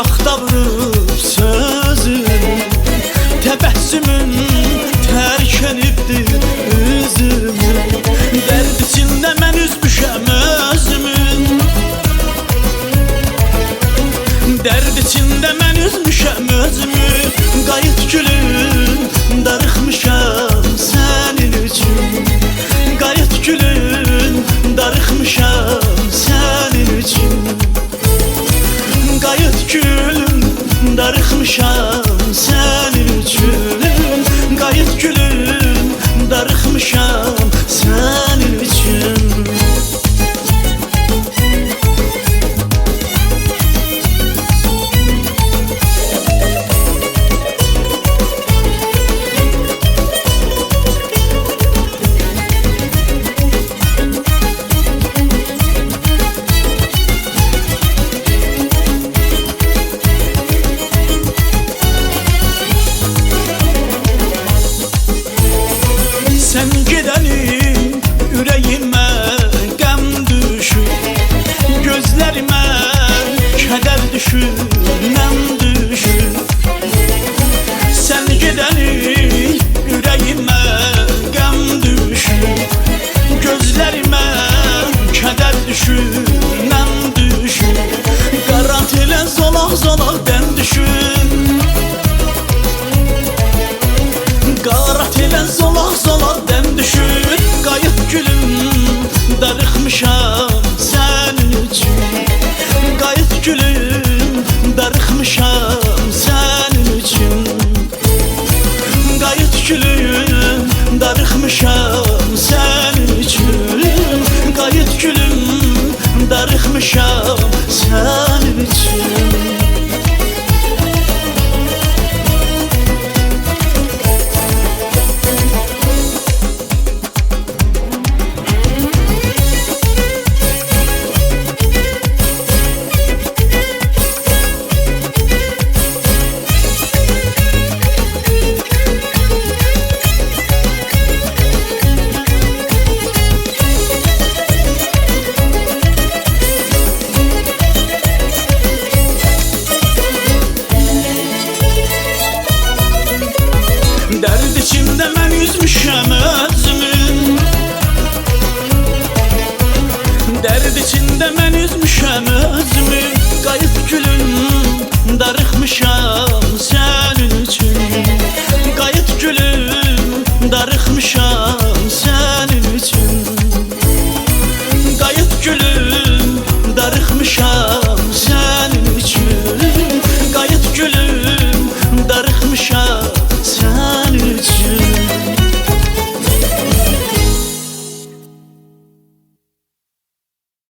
şaxta vurub sözüm, təbəssümün tərk edibdir üzümü. Dərd içində mən üzmüşəm özümü, dərd içində mən üzmüşəm özümü. Qayıt gülüm, darıxmışam sənin üçün. Qayıt gülüm, darıxmışam sənin üçün. Qayıt gülüm, darıxmışam sənin üçün. Qayıt gülüm, darıxmışam sənin üçün. Sen gidenin ürəyimə qəm düşür, gözlərimə kədər düşür, nəm düşür. Sen gidenin ürəyimə qəm düşür, gözlərimə kədər düşür, nəm düşür. Qarat elə zolaq zolaq dən düşür, qarat elə zolaq zolaq dən düşür. Qayıt gülüm, darıxmışam sənin üçün. Qayıt gülüm, darıxmışam sənin üçün. Qayıt gülüm, darıxmışam sənin üçün. Qayıt gülüm, darıxmışam sənin üçün. Dərd içində mən üzmüşəm özümü, dərd içində mən üzmüşəm özümü. Qayıt gülüm, darıxmışam sənin üçün. Qayıt gülüm, darıxmışam sənin üçün. Qayıt gülüm, darıxmışam sənin üçün. Qayıt gülüm, darıxmışam